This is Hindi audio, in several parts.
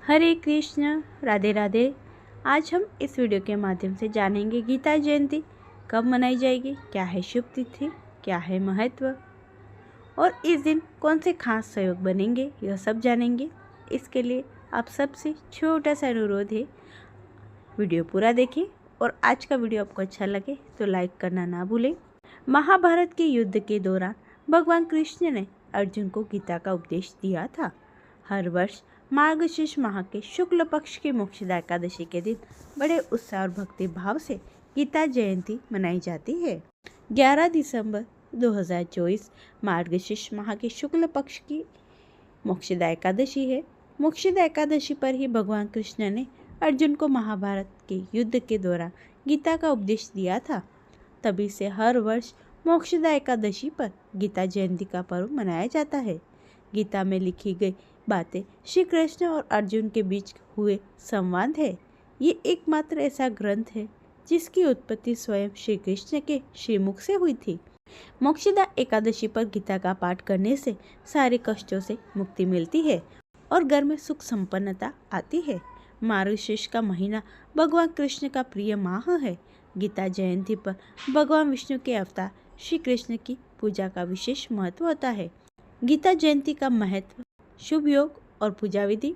हरे कृष्ण, राधे राधे। आज हम इस वीडियो के माध्यम से जानेंगे गीता जयंती कब मनाई जाएगी, क्या है शुभ तिथि, क्या है महत्व और इस दिन कौन से खास सहयोग बनेंगे, यह सब जानेंगे। इसके लिए आप सबसे छोटा सा अनुरोध है, वीडियो पूरा देखें और आज का वीडियो आपको अच्छा लगे तो लाइक करना ना भूलें। महाभारत के युद्ध के दौरान भगवान कृष्ण ने अर्जुन को गीता का उपदेश दिया था। हर वर्ष मार्गशीर्ष माह के शुक्ल पक्ष की मोक्षदा एकादशी के दिन बड़े उत्साह और भक्ति भाव से गीता जयंती मनाई जाती है। 11 दिसंबर 2024 मार्गशीर्ष माह के शुक्ल पक्ष की मोक्षदा एकादशी है। मोक्षदा एकादशी पर ही भगवान कृष्ण ने अर्जुन को महाभारत के युद्ध के दौरान गीता का उपदेश दिया था। तभी से हर वर्ष मोक्षदा एकादशी पर गीता जयंती का पर्व मनाया जाता है। गीता में लिखी गई बातें श्री कृष्ण और अर्जुन के बीच हुए संवाद है। ये एकमात्र ऐसा ग्रंथ है जिसकी उत्पत्ति स्वयं श्री कृष्ण के श्रीमुख से हुई थी। मोक्षदा एकादशी पर गीता का पाठ करने से सारे कष्टों से मुक्ति मिलती है और घर में सुख संपन्नता आती है। मार्गशीर्ष का महीना भगवान कृष्ण का प्रिय माह है। गीता जयंती पर भगवान विष्णु के अवतार श्री कृष्ण की पूजा का विशेष महत्व होता है। गीता जयंती का महत्व, शुभ योग और पूजा विधि।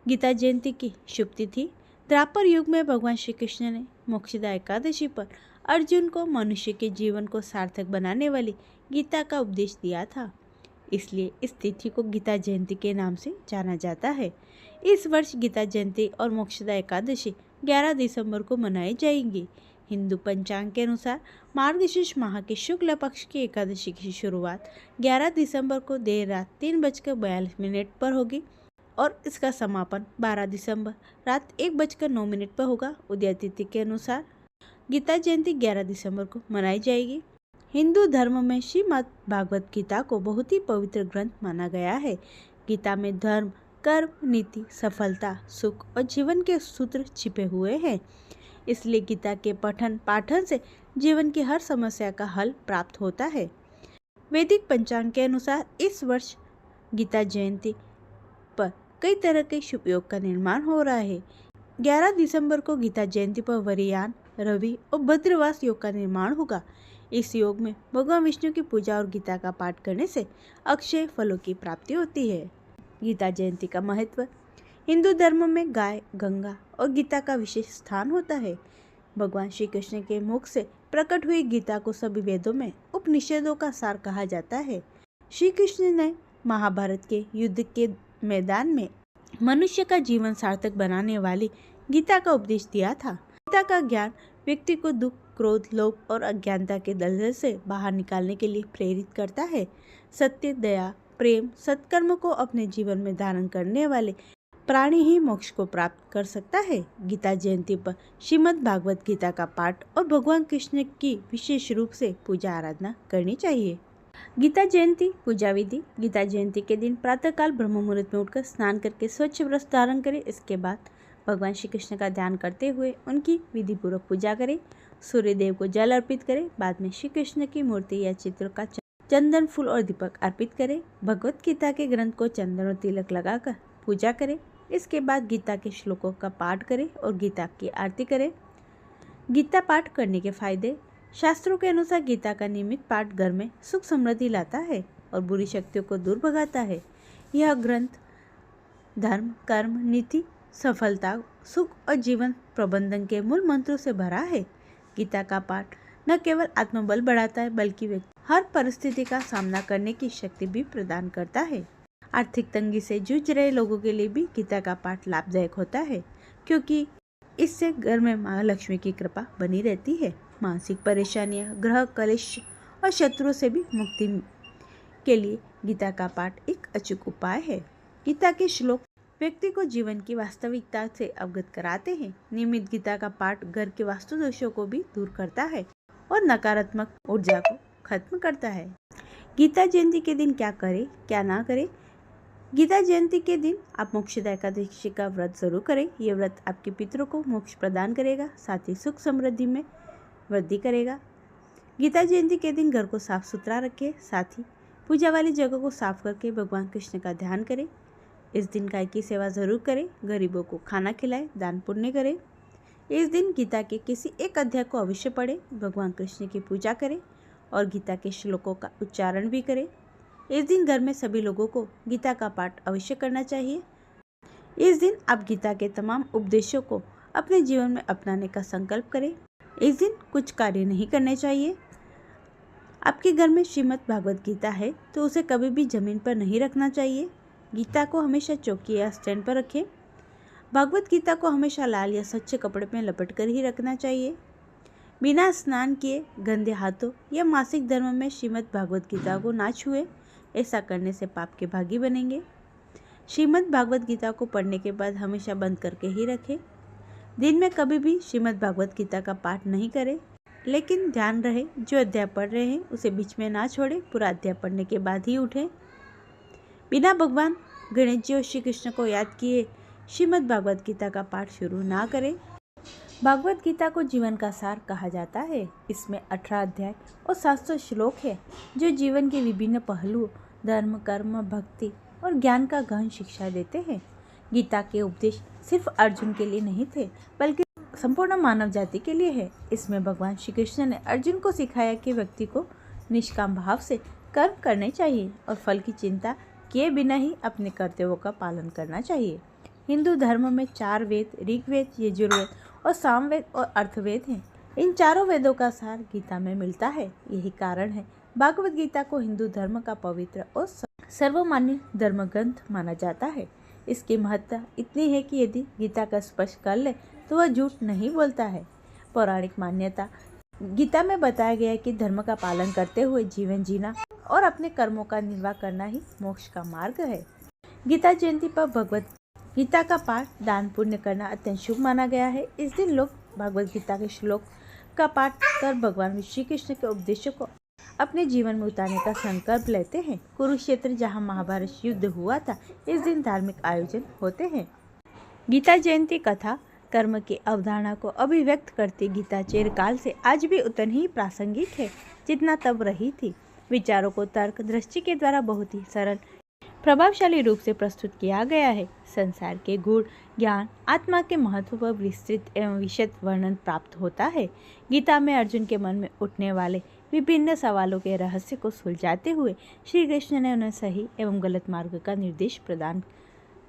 गीता जयंती की शुभ तिथि। द्वापर युग में भगवान श्री कृष्ण ने मोक्षदा एकादशी पर अर्जुन को मनुष्य के जीवन को सार्थक बनाने वाली गीता का उपदेश दिया था, इसलिए इस तिथि को गीता जयंती के नाम से जाना जाता है। इस वर्ष गीता जयंती और मोक्षदा एकादशी 11 दिसंबर को मनाई जाएंगी। हिंदू पंचांग के अनुसार मार्गशीर्ष माह के शुक्ल पक्ष की एकादशी की शुरुआत 11 दिसंबर को देर रात 3:42 पर होगी और इसका समापन 12 दिसंबर रात 1:09 पर होगा। उदय तिथि के अनुसार गीता जयंती 11 दिसंबर को मनाई जाएगी। हिंदू धर्म में श्रीमद् भागवत गीता को बहुत ही पवित्र ग्रंथ माना गया है। गीता में धर्म, कर्म, नीति, सफलता, सुख और जीवन के सूत्र छिपे हुए हैं, इसलिए गीता के पठन पाठन से जीवन की हर समस्या का हल प्राप्त होता है। वैदिक पंचांग के अनुसार इस वर्ष गीता जयंती पर कई तरह के शुभ योग का निर्माण हो रहा है। 11 दिसंबर को गीता जयंती पर वरियान, रवि और भद्रवास योग का निर्माण होगा। इस योग में भगवान विष्णु की पूजा और गीता का पाठ करने से अक्षय फलों की प्राप्ति होती है। गीता जयंती का महत्व। हिंदू धर्म में गाय, गंगा और गीता का विशेष स्थान होता है। भगवान श्री कृष्ण के मुख से प्रकट हुई गीता को सभी वेदों में उपनिषदों का सार कहा जाता है। श्री कृष्ण ने महाभारत के युद्ध के मैदान में मनुष्य का जीवन सार्थक बनाने वाली गीता का उपदेश दिया था। गीता का ज्ञान व्यक्ति को दुख, क्रोध, लोभ और अज्ञानता के दलदल से बाहर निकालने के लिए प्रेरित करता है। सत्य, दया, प्रेम, सत्कर्म को अपने जीवन में धारण करने वाले प्राणी ही मोक्ष को प्राप्त कर सकता है। गीता जयंती पर श्रीमद् भागवत गीता का पाठ और भगवान कृष्ण की विशेष रूप से पूजा आराधना करनी चाहिए। गीता जयंती पूजा विधि। गीता जयंती के दिन प्रातःकाल ब्रह्म मुहूर्त में उठकर स्नान करके स्वच्छ वस्त्र धारण करें। इसके बाद भगवान श्री कृष्ण का ध्यान करते हुए उनकी विधि पूर्वक पूजा करें। सूर्य देव को जल अर्पित करें। बाद में श्री कृष्ण की मूर्ति या चित्र का चंदन, फूल और दीपक अर्पित करें। भगवत गीता के ग्रंथ को चंदन और तिलक लगाकर पूजा करें। इसके बाद गीता के श्लोकों का पाठ करें और गीता की आरती करें। गीता पाठ करने के फायदे। शास्त्रों के अनुसार गीता का नियमित पाठ घर में सुख समृद्धि लाता है और बुरी शक्तियों को दूर भगाता है। यह ग्रंथ धर्म, कर्म, नीति, सफलता, सुख और जीवन प्रबंधन के मूल मंत्रों से भरा है। गीता का पाठ न केवल आत्मबल बढ़ाता है बल्कि व्यक्ति हर परिस्थिति का सामना करने की शक्ति भी प्रदान करता है। आर्थिक तंगी से जूझ रहे लोगों के लिए भी गीता का पाठ लाभदायक होता है, क्योंकि इससे घर में माँ लक्ष्मी की कृपा बनी रहती है। मानसिक परेशानियां, ग्रह कलेश और शत्रुओं से भी मुक्ति के लिए गीता का पाठ एक अचूक उपाय है। गीता के श्लोक व्यक्ति को जीवन की वास्तविकता से अवगत कराते हैं। नियमित गीता का पाठ घर के वास्तु दोषों को भी दूर करता है और नकारात्मक ऊर्जा को खत्म करता है। गीता जयंती के दिन क्या करें, क्या ना करें। गीता जयंती के दिन आप मोक्षदा एकादशी का व्रत जरूर करें। ये व्रत आपके पितरों को मोक्ष प्रदान करेगा, साथ ही सुख समृद्धि में वृद्धि करेगा। गीता जयंती के दिन घर को साफ सुथरा रखें, साथ ही पूजा वाली जगह को साफ करके भगवान कृष्ण का ध्यान करें। इस दिन गाय की सेवा ज़रूर करें, गरीबों को खाना खिलाएं, दान पुण्य करें। इस दिन गीता के किसी एक अध्याय को अवश्य पढ़ें, भगवान कृष्ण की पूजा करें और गीता के श्लोकों का उच्चारण भी करें। इस दिन घर में सभी लोगों को गीता का पाठ अवश्य करना चाहिए। इस दिन आप गीता के तमाम उपदेशों को अपने जीवन में अपनाने का संकल्प करें। इस दिन कुछ कार्य नहीं करने चाहिए। आपके घर में श्रीमद् भागवत गीता है तो उसे कभी भी जमीन पर नहीं रखना चाहिए। गीता को हमेशा चौकी या स्टैंड पर रखें। भागवत गीता को हमेशा लाल या स्वच्छ कपड़े में लपेट कर ही रखना चाहिए। बिना स्नान किए गंदे हाथों या मासिक धर्म में श्रीमद् भागवत गीता को ना छुए, ऐसा करने से पाप के भागी बनेंगे। श्रीमद् भागवत गीता को पढ़ने के बाद हमेशा बंद करके ही रखें। दिन में कभी भी श्रीमद् भागवत गीता का पाठ नहीं करें, लेकिन ध्यान रहे जो अध्याय पढ़ रहे हैं उसे बीच में ना छोड़ें, पूरा अध्याय पढ़ने के बाद ही उठें। बिना भगवान गणेश जी और श्री कृष्ण को याद किए श्रीमद् भागवत गीता का पाठ शुरू ना करें। भागवत गीता को जीवन का सार कहा जाता है। इसमें 18 अध्याय और 700 श्लोक है जो जीवन के विभिन्न पहलुओं, धर्म, कर्म, भक्ति और ज्ञान का गहन शिक्षा देते हैं। गीता के उपदेश सिर्फ अर्जुन के लिए नहीं थे, बल्कि संपूर्ण मानव जाति के लिए है। इसमें भगवान श्री कृष्ण ने अर्जुन को सिखाया कि व्यक्ति को निष्काम भाव से कर्म करने चाहिए और फल की चिंता किए बिना ही अपने कर्तव्यों का पालन करना चाहिए। हिंदू धर्म में 4 वेद, ऋग्वेद, यजुर्वेद और सामवेद और अर्थवेद हैं। इन चारों वेदों का सार गीता में मिलता है। यही कारण है भागवत गीता को हिंदू धर्म का पवित्र और सर्वमान्य धर्म ग्रंथ माना जाता है। इसकी महत्ता इतनी है कि यदि गीता का स्पर्श कर ले तो वह झूठ नहीं बोलता है। पौराणिक मान्यता गीता में बताया गया है कि धर्म का पालन करते हुए जीवन जीना और अपने कर्मों का निर्वाह करना ही मोक्ष का मार्ग है। गीता जयंती पर भगवत गीता का पाठ, दान पुण्य करना अत्यंत शुभ माना गया है। इस दिन लोग भगवत गीता के श्लोक का पाठ कर भगवान श्री कृष्ण के उपदेशों को अपने जीवन में उतारने का संकल्प लेते हैं। कुरुक्षेत्र, जहां महाभारत युद्ध हुआ था, इस दिन धार्मिक आयोजन होते हैं। गीता जयंती कथा कर्म की अवधारणा को अभिव्यक्त करती गीता चिरकाल से आज भी उतनी ही प्रासंगिक है जितना तब रही थी। विचारों को तर्क दृष्टि के द्वारा बहुत ही सरल प्रभावशाली रूप से प्रस्तुत किया गया है। संसार के गुण, ज्ञान, आत्मा के महत्व पर विस्तृत एवं विशद वर्णन प्राप्त होता है। गीता में अर्जुन के मन में उठने वाले विभिन्न सवालों के रहस्य को सुलझाते हुए श्री कृष्ण ने उन्हें सही एवं गलत मार्ग का निर्देश प्रदान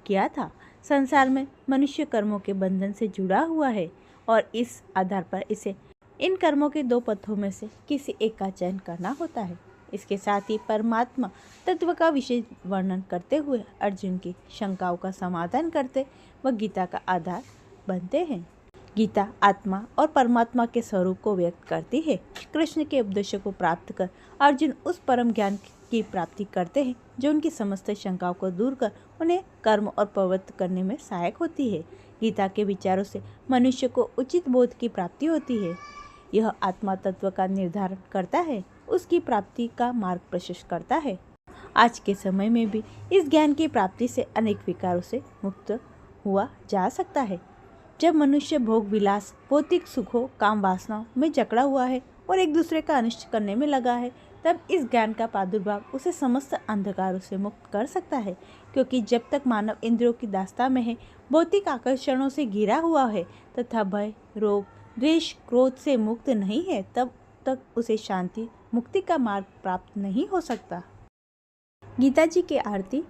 किया था। संसार में मनुष्य कर्मों के बंधन से जुड़ा हुआ है और इस आधार पर इसे इन कर्मों के 2 पथों में से किसी एक का चयन करना होता है। इसके साथ ही परमात्मा तत्व का विशेष वर्णन करते हुए अर्जुन की शंकाओं का समाधान करते व गीता का आधार बनते हैं। गीता आत्मा और परमात्मा के स्वरूप को व्यक्त करती है। कृष्ण के उपदेशों को प्राप्त कर अर्जुन उस परम ज्ञान की प्राप्ति करते हैं जो उनकी समस्त शंकाओं को दूर कर उन्हें कर्म और प्रवृत्त करने में सहायक होती है। गीता के विचारों से मनुष्य को उचित बोध की प्राप्ति होती है। यह आत्मा तत्व का निर्धारण करता है, उसकी प्राप्ति का मार्ग प्रशस्त करता है। आज के समय में भी इस ज्ञान की प्राप्ति से अनेक विकारों से मुक्त हुआ जा सकता है। जब मनुष्य भोग विलास, भौतिक सुखों, काम वासनाओं में जकड़ा हुआ है और एक दूसरे का अनिष्ट करने में लगा है, तब इस ज्ञान का प्रादुर्भाव उसे समस्त अंधकारों से मुक्त कर सकता है। क्योंकि जब तक मानव इंद्रियों की दास्ता में है, भौतिक आकर्षणों से घिरा हुआ है तथा भय, रोग, द्वेष, क्रोध से मुक्त नहीं है, तब तक उसे शांति, मुक्ति का मार्ग प्राप्त नहीं हो सकता। गीता जी की आरती।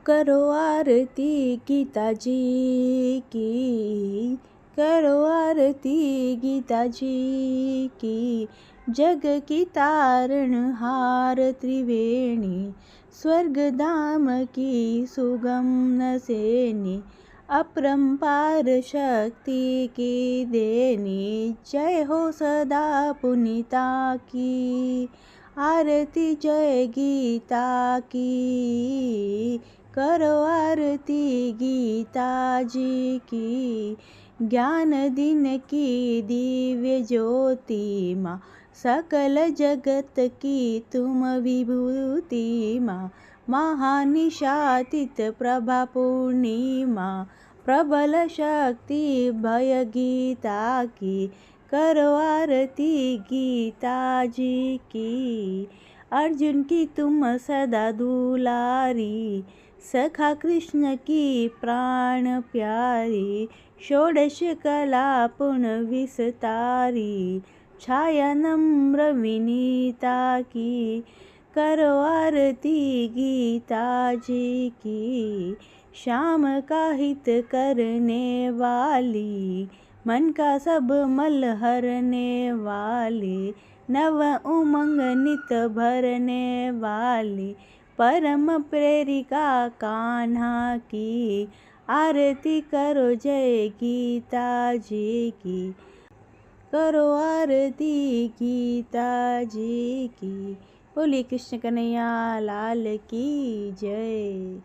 करो आरती गीता जी की, करो आरती गीता जी की, जग की तारणहार त्रिवेणी, स्वर्ग धाम की सुगम नसेनी, अपरंपार शक्ति की देनी, जय हो सदा पुनीता की, आरती जय गीता की, करो आरती गीता जी की, ज्ञान दिन की दिव्य ज्योति माँ, सकल जगत की तुम विभूति माँ, महानिशातित प्रभा पूर्णिमा, प्रबल शक्ति भय गीता की, करो आरती गीता जी की, अर्जुन की तुम सदा दुलारी, सखा कृष्ण की प्राण प्यारी, षोडश कला पुन विस्तारी, छाया नम्र विनीता की, करो आरती गीता जी की। श्याम का हित करने वाली, मन का सब मल हरने वाली, नव उमंग नित भरने वाली, परम प्रेरिका कान्हा की। आरती करो जय गीता जी की, करो आरती गीता जी की। बोलिए कृष्ण कन्हैया लाल की जय।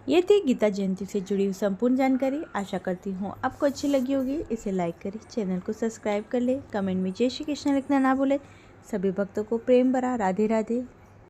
ये थी गीता जयंती से जुड़ी हुई संपूर्ण जानकारी। आशा करती हूँ आपको अच्छी लगी होगी। इसे लाइक करें, चैनल को सब्सक्राइब कर ले, कमेंट में जय श्री कृष्ण लिखना ना भूले। सभी भक्तों को प्रेम भरा राधे राधे।